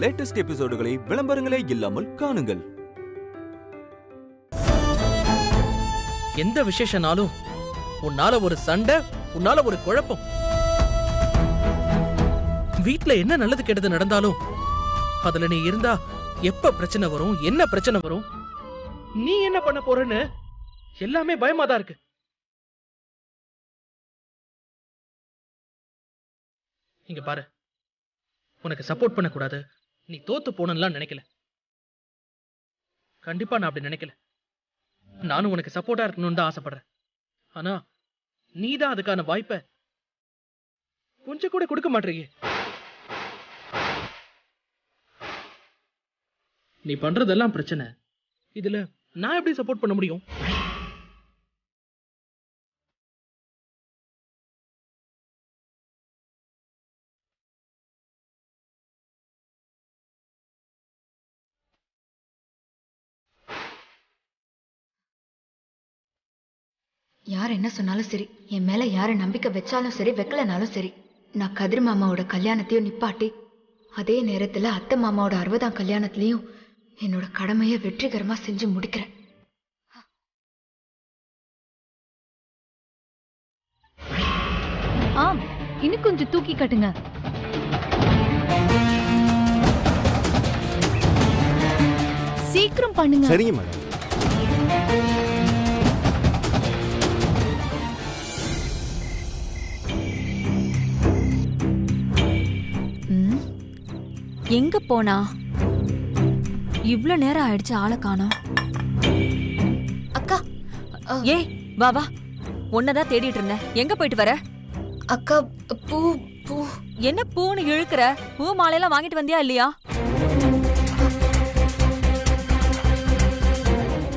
Latest எபிசோடுகளை விளம்பரங்களே இல்லாமல் காணுங்கள். எந்த விசேஷனாலும் உன்னால ஒரு சண்டை, உன்னால ஒரு குழப்பம். வீட்ல என்ன நல்லது கெட்டது நடந்தாலும் அதுல நீ இருந்தா எப்ப பிரச்சனை வரும், என்ன பிரச்சனை வரும், நீ என்ன பண்ண போறன்னு எல்லாமே பயமாதான் இருக்கு. இங்க பாரு, உனக்கு சப்போர்ட் பண்ண கூடாது, நீ தோத்து போனலாம் நினைக்கல. கண்டிப்பா நான் அப்படி நினைக்கல. நானும் உனக்கு சப்போர்ட்டா இருக்கணும்னு தான் ஆசைப்படுறேன். ஆனா நீதான் அதுக்கான வாய்ப்பை கொஞ்சம் கூட கொடுக்க மாட்டீங்க. நீ பண்றதெல்லாம் பிரச்சனை. இதுல நான் எப்படி சப்போர்ட் பண்ண முடியும்? யார் என்ன சொன்னாலும் சரி, என் மேல யாரு நம்பிக்கை வச்சாலும் சரி, வைக்கலனாலும் சரி, நான் கதிர் மாமாவோட கல்யாணத்தையும் நிப்பாட்டி அதே நேரத்துல அத்தை மாமாவோட 60ஆம் கல்யாணத்திலையும் என்னோட கடமையை வெற்றிகரமா செஞ்சு முடிக்கிறேன். ஆம், இன்னும் கொஞ்சம் தூக்கி கட்டுங்க. சீக்கிரம் பண்ணுங்க. சரிங்க மேடம். எங்க போனா? இவ்ளோ நேரம் ஆயிடுச்சு, ஆளை காணோம். அக்கா, ஏய் வா வா, உன்னதான் தேடிட்டு இருந்தேன். எங்க போயிட்டு வர? அக்கா, பூ பூ என்ன பூன்னு இழுக்கிற? பூ மாலையெல்லாம் வாங்கிட்டு வந்தியா இல்லையா?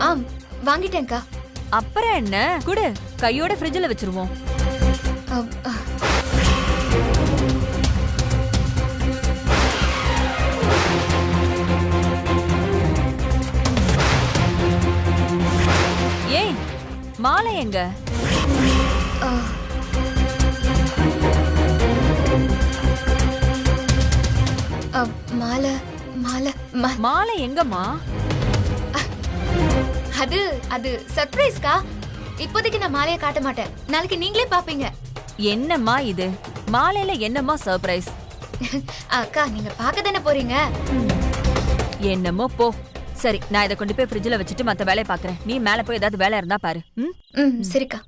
ஆம், வாங்கிட்டேன்க்கா. அப்புறம் என்ன, குடு, கையோட ஃப்ரிட்ஜ்ல வச்சிருவோம். ஏய், மாலை எங்க? மாலை மாலை மாலை எங்கம்மா? அது அது சர்ப்ரைஸ்க்கா. இப்போதைக்கு நான் மாலையை காட்ட மாட்டேன், நாளைக்கு நீங்களே பாப்பீங்க. என்னம்மா இது? மாலையில என்னம்மா சர்ப்ரைஸ்? அக்கா, நீங்க பார்க்க தானே போறீங்க. என்னமோ போ. சரி, நான் இதை கொண்டு போய் ஃப்ரிட்ஜ்ல வச்சுட்டு மத்த வேலையை பாக்குறேன். நீ மேல போய் ஏதாவது வேலை இருந்தா பாரு. சரிக்கா.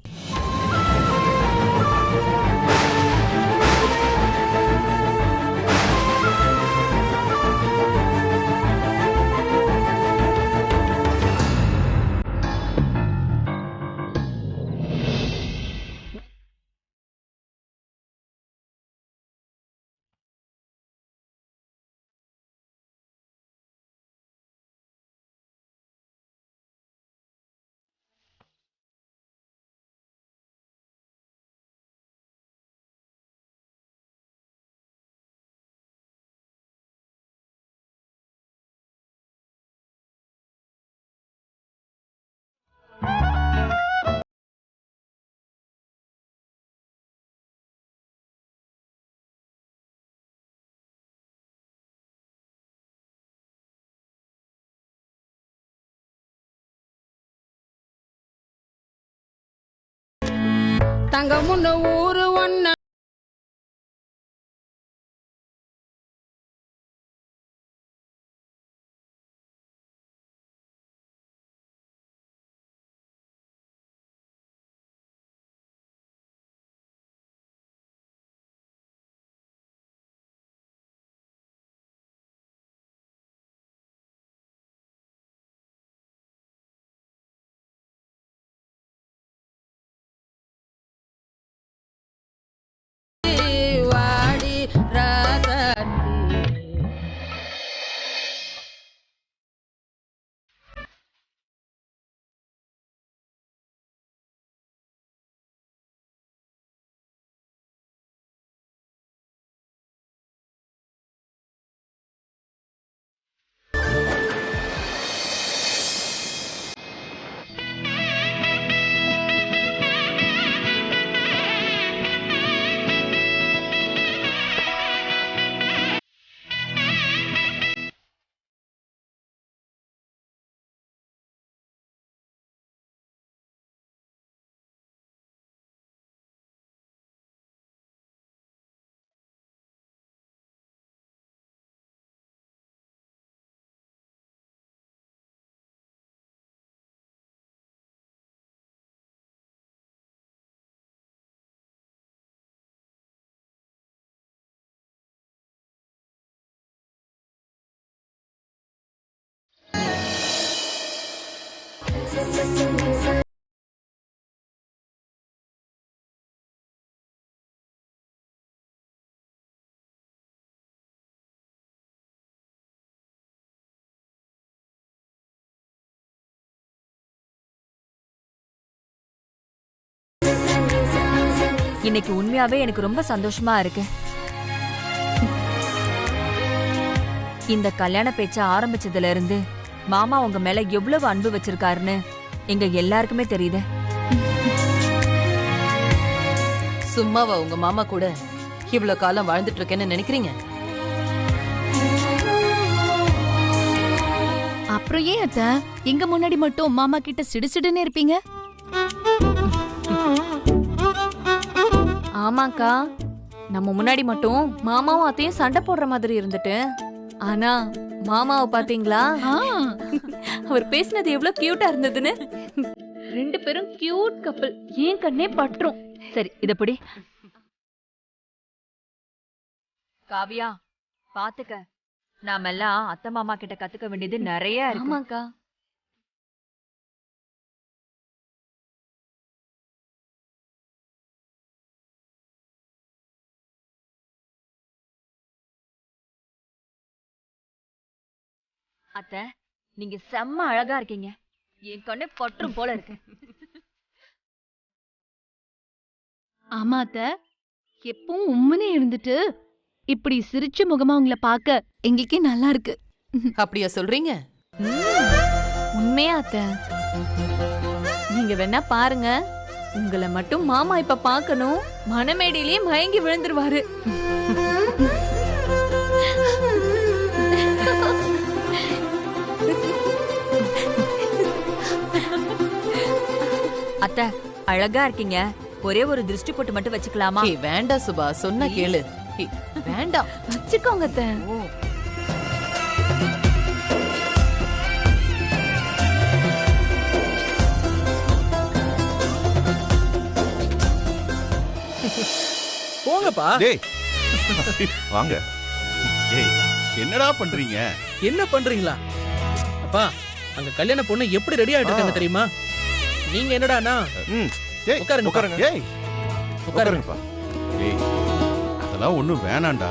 தங்கமுன்ன ஊரு ஒன்ன இன்னைக்கு உண்மையாவே எனக்கு ரொம்ப சந்தோஷமா இருக்கு. இந்த கல்யாண பேச்ச ஆரம்பிச்சதுல இருந்து மாமா உங்க மேல எவ்வளவு அன்பு வச்சிருக்காருன்னு எங்க எல்லாருக்குமே தெரியுது. சும்மாவா உங்க மாமா கூட இவ்வளவு காலம் வாழ்ந்துட்டு இருக்கேன்னு நினைக்கிறீங்க? அப்புறம் ஏன் அத்தை எங்க முன்னாடி மட்டும் மாமா கிட்ட சிடுசிடுன்னு இருப்பீங்க? ஆமாக்கா, நம்ம முன்னாடி மட்டும் மாமாவும் அத்தையும் சண்டை போடுற மாதிரி இருந்துட்டு, ஆனா மாமாவை பாத்தீங்களா? அவர் பேசினது எவ்வளவு கியூட்டா இருந்ததுன்னு. 2 பேரும் கியூட் கப்பல். ஏன் கண்ணே பற்றும். சரி இதப்படி காவியா பாத்துக்க, நாமெல்லாம் அத்தை மாமா கிட்ட கத்துக்க வேண்டியது நிறைய இருக்கு. ஆமாக்கா. அத்தை நீங்க செம்ம அழகா இருக்கீங்க. என் கண்ணே பற்றும் போல இருக்கு. ஆமா அத்தை, எப்பவும் உம்முனே இருந்துட்டு இப்படி சிரிச்ச முகமா உங்களை பார்க்க எங்களுக்கே நல்லா இருக்கு. அப்படியா சொல்றீங்க? உண்மையா அத்தை? நீங்க வேணா பாருங்க, உங்களை மட்டும் மாமா இப்ப பார்க்கணும், மனமேடையிலேயே மயங்கி விழுந்துருவாரு. அத்தை அழகா இருக்கீங்க. ஒரே ஒரு திருஷ்டி போட்டு மட்டும் வச்சுக்கலாமா? ஏய் வேண்டாம் சுபா, சொன்னா கேளு. ஏய், வேண்டாம். வச்சுக்கோங்க அத்தை. போங்கப்பா. டேய் வாங்க. ஏய் என்னடா பண்றீங்க? என்ன பண்றீங்களா? அப்பா அங்க கல்யாண பொண்ணு எப்படி ரெடி ஆயிட்டு இருக்காங்க தெரியுமா? நீங்க என்னடானா டேய் உட்காருங்க, உட்காருங்க. ஏய் உட்காருங்கப்பா. ஏய் அதெல்லாம் ஒண்ணும் வேணாம்டா.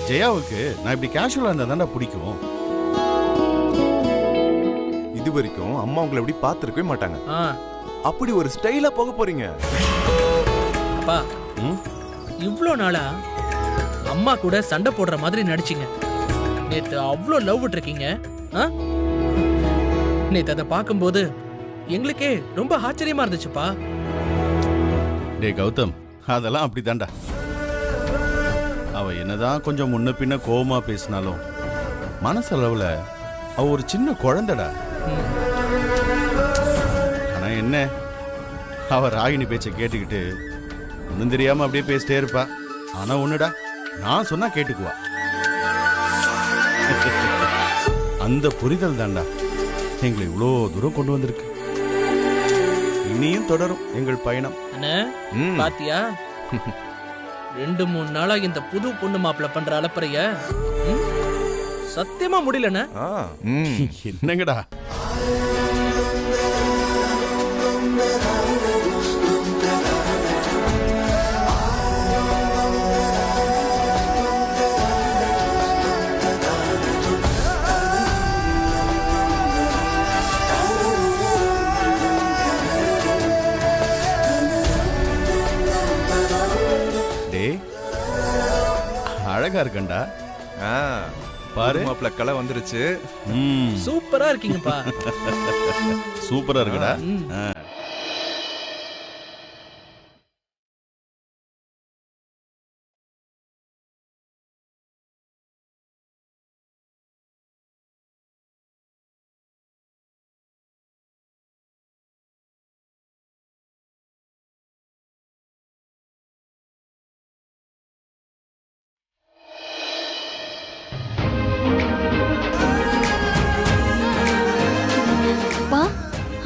ஜெயாவுக்கு நான் இப்படி கேஷுவலா இருந்தா தான்டா பிடிக்கும். இது வரைக்கும் அம்மா உங்களை எப்படி பார்த்திருக்கவே மாட்டாங்க. ஆ, அப்படி ஒரு ஸ்டைலா போக போறீங்க. அப்பா இவ்ளோ நாளா அம்மா கூட சண்டை போடுற மாதிரி நடிச்சீங்க. நேத்து அவ்ளோ லவ் விட்டுருக்கீங்க. நேத்து அதை பார்க்கும்போது எங்களுக்கே ரொம்ப ஆச்சரியமா இருந்துச்சுப்பா. டேய் கௌதம், அதெல்லாம் அப்படிதான்டா. அவ என்னதான் கொஞ்சம் முன்ன பின்ன கோவமா பேசினாலும் மனசளவுல அவ ஒரு சின்ன குழந்தைடா. ஆனா என்ன, அவ ராகினி பேச்ச கேட்டுக்கிட்டு ஒன்னும் தெரியாம அப்படியே பேசிட்டே இருப்பா. ஆனா ஒண்ணுடா, நான் சொன்னா கேட்டுக்குவா. அந்த புரிதல் தான்டா எங்களை இவ்வளோ தூரம் கொண்டு வந்திருக்கு. இனியும் தொடரும் எங்கள் பயணம். அண்ணே பாத்தியா, 2-3 நாளா இந்த புது பொண்ணு மாப்பிள்ள பண்ற அலப்பறைய சத்தியமா முடியலண்ணே. என்னங்கடா அழகா இருக்கண்டா. பாரு மாப்பிள்ள கலை வந்துருச்சு. சூப்பரா இருக்கீங்கப்பா. சூப்பரா இருக்குடா.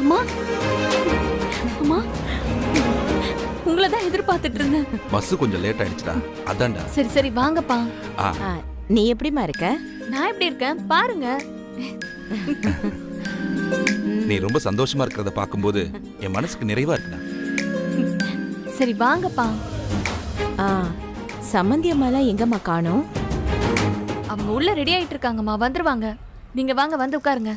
அம்மா அம்மா, உங்களதான் எதிர்பார்த்துட்டு இருந்தேன். பஸ் கொஞ்சம் லேட் ஆயிடுச்சுடா, அதான்டா. சரி சரி வாங்கப்பா. நீ எப்படிமா இருக்க? நான் எப்படி இருக்கேன் பாருங்க. நீ ரொம்ப சந்தோஷமா இருக்கிறத பாக்கும்போது என் மனசுக்கு நிறைவா இருக்குடா. சரி வாங்கப்பா. சம்மந்தி அம்மாலாம் எங்கம்மா காணோம்? அவங்க உள்ள ரெடி ஆயிட்டு இருக்காங்கம்மா, வந்துருவாங்க. நீங்க வாங்க, வந்து உட்காருங்க.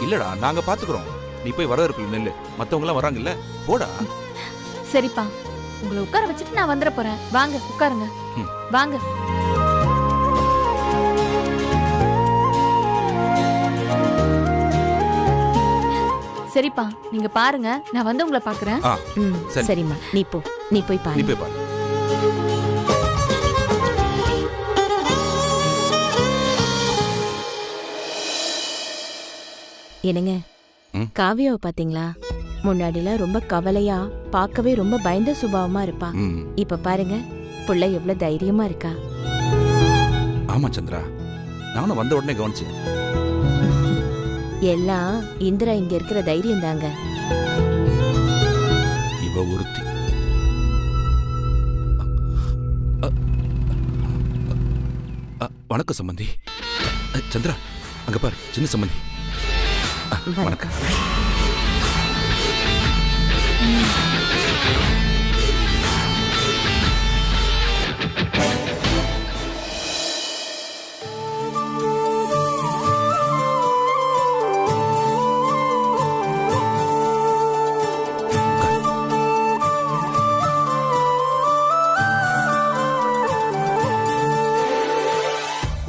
இல்லடா, நாங்க பாத்துக்கிறோம். நீ போய் வரவேற்குள்ள நெல்லு. மத்தவங்க எல்லாம் வராங்கல்ல, போடா. சரிப்பா, உங்களை உட்கார வச்சுட்டு நான் வந்துட போறேன். வாங்க உட்காருங்க. வாங்க. சரிப்பா, நீங்க பாருங்க, நான் வந்து உங்களை பாக்குறேன். சரிம்மா, நீ போய் பாரு. நீ போய் பாரு. என்னங்க, காவியாவை பாத்தீங்களா? முன்னாடிலாம் ரொம்ப கவலையா, பார்க்கவே ரொம்ப பயந்த சுபாவமா இருப்பா. இப்ப பாருங்க, புள்ள எவ்வளவு தைரியமா இருக்கா. ஆமா சந்திரா, நானும் வந்த உடனே கவனிச்சேன். எல்லாம் இந்திரா இங்க இருக்கிற தைரியம் தாங்க. இவ ஒருத்தி. வணக்கம் சம்பந்தி. சந்திரா, அங்க பாரு, சின்ன சம்பந்தி. வணக்கம்.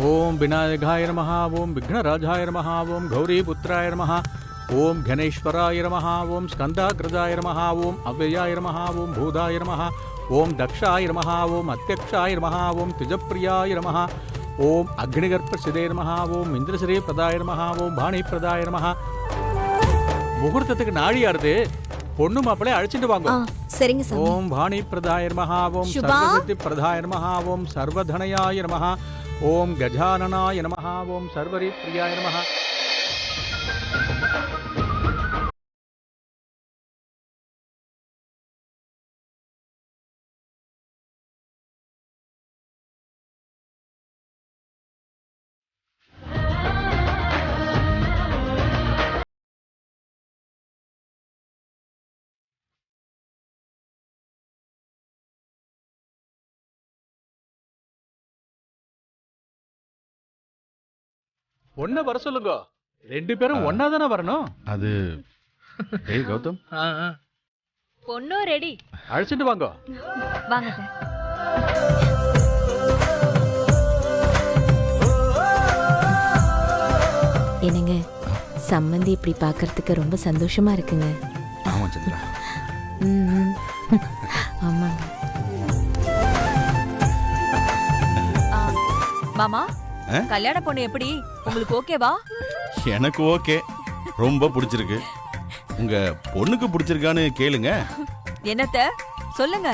ओम विनायकाय नमः, ओम विघ्नराजाय नमः, ओम गौरीपुत्राय नमः, ओम घनेश्वराय नमः, ओम स्कंदाग्रजाय नमः, ओम अव्ययाय नमः, ओम भूदाय नमः, ओम दक्षाय नमः, ओम अत्यक्षाय नमः, ओम तिजप्रियाय नमः, ओम अग्निगर्भसिदे नमः, ओम इंद्रश्री प्रदाय नमः, ओम भाणिप्रदाय नमः. முகூர்த்தத்துக்கு நாழி ஆறுது, பொண்ணு மாப்பிளை அழைச்சிட்டு வாங்க. சரிங்க சாமி. ஓம் भाणिप्रदाय नमः, ओम सर्वसिद्धि प्रदाय नमः, ओम सर्वधनयाय नमः, ओम गजाननाय नमः, ओम सर्वरीप्रियाय नमः. ஒன்ன வர சொல்லுங்க, ரெண்டு பேரும் ஒன்னா தானே வரணும். அது ஏய் கௌதம், பொண்ணு ரெடி, அழைச்சிட்டு வாங்க. வாங்க. என்னங்க, சம்மந்தி இப்படி பார்க்கறதுக்கு ரொம்ப சந்தோஷமா இருக்குங்க. ஆமா சந்திரா. ஆமாங்க. மாமா, கல்யாண பொண்ணு எப்படி? உங்களுக்கு ஓகேவா? எனக்கு ஓகே, ரொம்ப பிடிச்சிருக்கு. உங்க பொண்ணுக்கு பிடிச்சிருக்கான்னு கேளுங்க. என்னத்த சொல்லுங்க.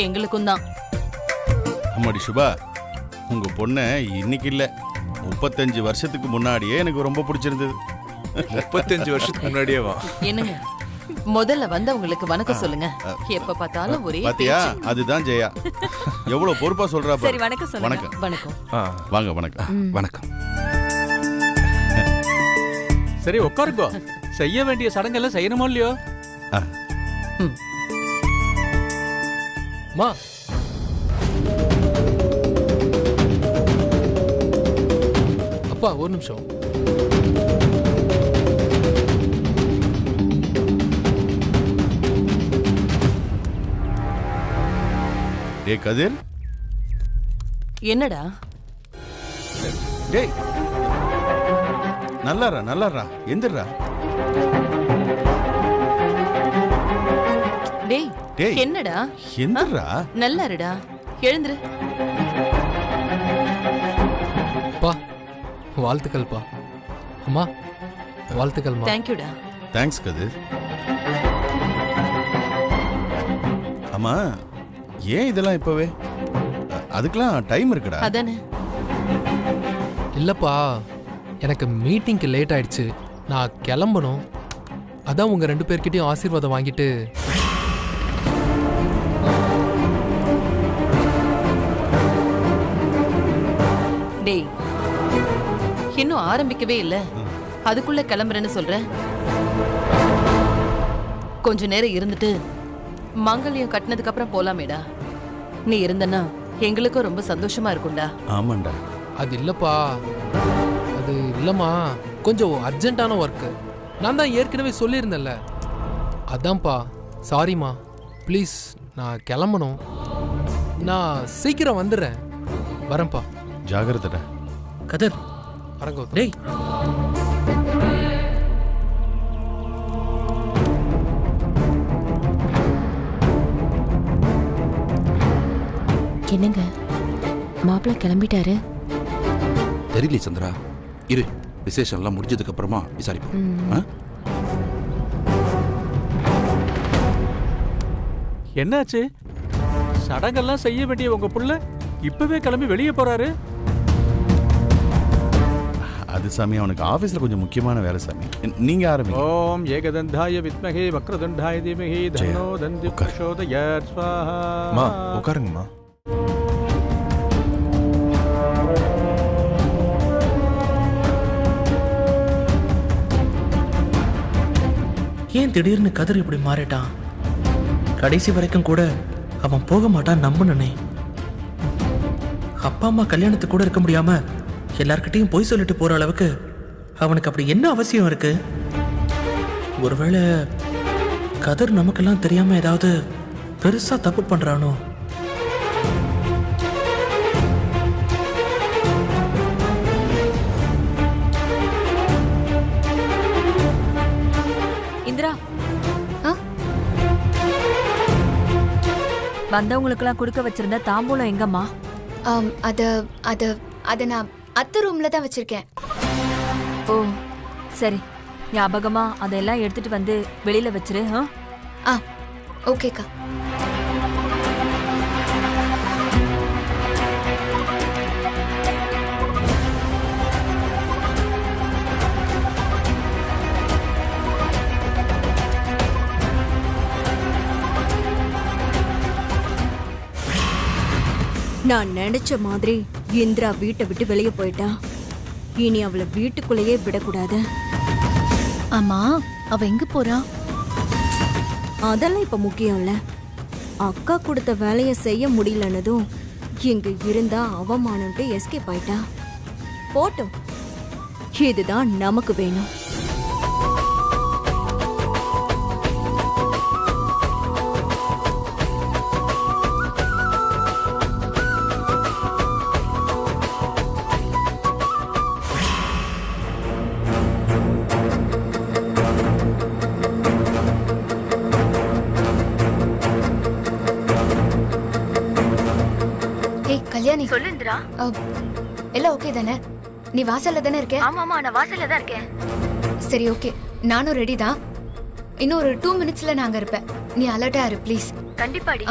எங்களுக்கும் தான். அம்மாடி சுபா, உங்க பொண்ணை இன்னைக்கு இல்ல 35 வருஷத்துக்கு முன்னாடியே எனக்கு ரொம்ப பிடிச்சிருந்தது. 35 வருஷத்துக்கு முன்னாடியே வா. என்னங்க, முதல்ல வந்தவங்களுக்கு வணக்கம் சொல்லுங்க. எப்ப பார்த்தாலும் ஒரே பாத்தியா, அதுதான் ஜெயா. எவ்வளவு பொறுப்பா சொல்றா பாரு. சரி, வணக்கம் சொல்லுங்க. வணக்கம். வணக்கம். வாங்க. வணக்கம். வணக்கம். சரி உட்காருங்க, செய்ய வேண்டிய சடங்கெல்லாம் செய்யணுமோ இல்லையோ? மா, அப்பா ஒரு நிமிஷம். டேய் கதிர். என்னடா? டேய் நல்லாரா எந்திரா. டேய் டேய் என்னடா? எந்திரா. நல்லா இருடா, எழுந்துரு. பா, வாழ்த்துக்கள்ப்பா. அம்மா, வாழ்த்துக்கள்மா. தேங்க்யூடா. தேங்க்ஸ் கதிர். அம்மா, ஏன் இதெல்லாம் இப்பவே? அதுக்கெல்லாம் டைம் இருக்குடா. அதானே. இல்லப்பா, எனக்கு மீட்டிங்க்கு லேட் ஆயிடுச்சு, நான் கிளம்பணும். அதான் உங்க 2 பேர்கிட்டயும் ஆசீர்வாதம் வாங்கிட்டு. டேய், இன்னும் ஆரம்பிக்கவே இல்ல, அதுக்குள்ள கிளம்புறேன்னு சொல்ற? கொஞ்ச நேரம் இருந்துட்டு மங்கல்யம் கட்டினதுக்கு அப்புறம் போலாமேடா. நீ இருந்தனா எங்களுக்கும் ரொம்ப சந்தோஷமா இருக்கும்டா. ஆமாண்டா. அது இல்லப்பா, அது இல்லம்மா, கொஞ்சம் அர்ஜென்ட்டான ஒர்க்கு. நான் தான் ஏற்கனவே சொல்லியிருந்தேன்ல, அதான்ப்பா. சாரிம்மா, ப்ளீஸ். நான் கிளம்பணும். நான் சீக்கிரம் வந்துடுறேன். வரேன்ப்பா. ஜாகிரதடா. கதிர் வரங்க. டேய், என்னங்க மாப்பிள்ள கிளம்பிட்டாரு? தெரியல சந்திரா, இரு, விசேஷம் எல்லாம் முடிஞ்சதுக்கு அப்புறமா விசாரிப்போம். என்னாச்சு? சடங்கெல்லாம் செய்ய வேண்டிய உங்க புள்ள இப்பவே கிளம்பி வெளியே போறாரு. அது சாமி, அவனுக்கு ஆபீஸ்ல கொஞ்சம் முக்கியமான வேலை சாமி. நீங்க ஆரம்பிங்க. ஓம் ஏகதந்தாய வித்மஹே வக்ரதுண்டாய தீமஹி தன்னோ தந்தி பிரசோதயாத் ஸ்வாஹா. மா உட்காருங்கம்மா. ஏன் திடீர்னு கதிர் இப்படி மாறிட்டான்? கடைசி வரைக்கும் கூட அவன் போக மாட்டான் நம்புனே. அப்பா அம்மா கல்யாணத்துக்கு கூட இருக்க முடியாம எல்லார்கிட்டையும் பொய் சொல்லிட்டு போற அளவுக்கு அவனுக்கு அப்படி என்ன அவசியம் இருக்கு? ஒருவேளை கதிர் நமக்கெல்லாம் தெரியாம ஏதாவது பெருசா தப்பு பண்றானோ? இந்திரா, வந்தவங்களுக்கெல்லாம் கொடுக்க வச்சிருந்த தாம்பூலம் எங்கம்மா? அத நான் அத்தை ரூம்ல தான் வச்சிருக்கேன். ஓ சரி, ஞாபகமா அதெல்லாம் எடுத்துட்டு வந்து வெளியில வச்சிரு. ஓகேக்கா. நான் நினைச்ச மாதிரி இந்திரா வீட்டை விட்டு வெளியே போயிட்டா. இனி அவளை வீட்டுக்குள்ளேயே விடக்கூடாது. ஆமா, அவ எங்க போறா? அதெல்லாம் இப்ப முக்கியம் இல்ல. அக்கா கொடுத்த வேலையை செய்ய முடியலன்னதும் இங்க இருந்தா அவமானம்ட்டு எஸ்கேப் ஆயிட்டா. போட்டோம், இதுதான் நமக்கு வேணும். கல்யாணி சொல்லு இந்திரா. எல்லாம் ஓகே தானே? நீ வாசல்ல தானே இருக்க? ஆமாமா, நான் வாசல்ல தான் இருக்கேன். சரி, ஓகே, நானும் ரெடி தான். இன்னும் ஒரு 2 மினிட்ஸ்ல நான் அங்க இருப்பேன். நீ அலர்ட்டா இரு ப்ளீஸ். கண்டிப்பாடி.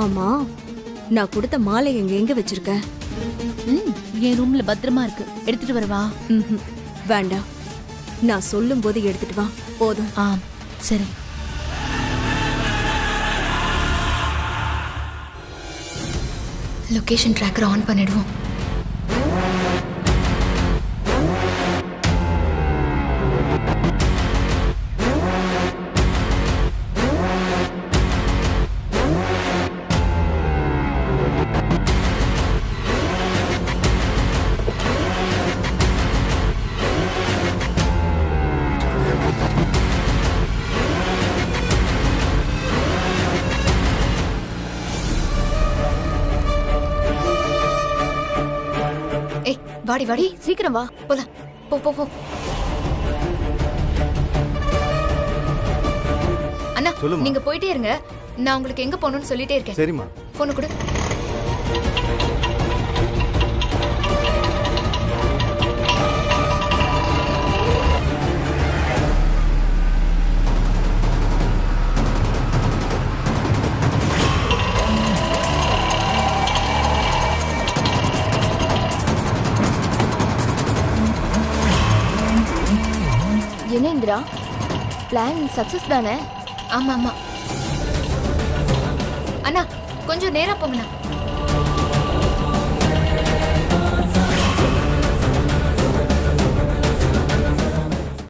ஆமா, நான் கொடுத்த மாலை எங்க வச்சிருக்க? என் ரூம்ல பத்திரமா இருக்கு. எடுத்துட்டு வரவா? வேண்டாம், நான் சொல்லும் போது எடுத்துட்டு வா போதும். சரி. லொகேஷன் ட்ராக்கர் ஆன் பண்ணிடுவோம். வாடி வாடி, சீக்கிரம் வா, போலாம். போ போ போ. அண்ணா, நீங்க போயிட்டே இருங்க. நான் உங்களுக்கு எங்க போகணும்னு சொல்லிட்டே இருக்கேன். சரிம்மா. போன கொடு. என்ன இந்திரா, பிளான் சக்சஸ் தானே? ஆமா ஆமா. அண்ணா, கொஞ்சம் நேரா போங்கண்ணா.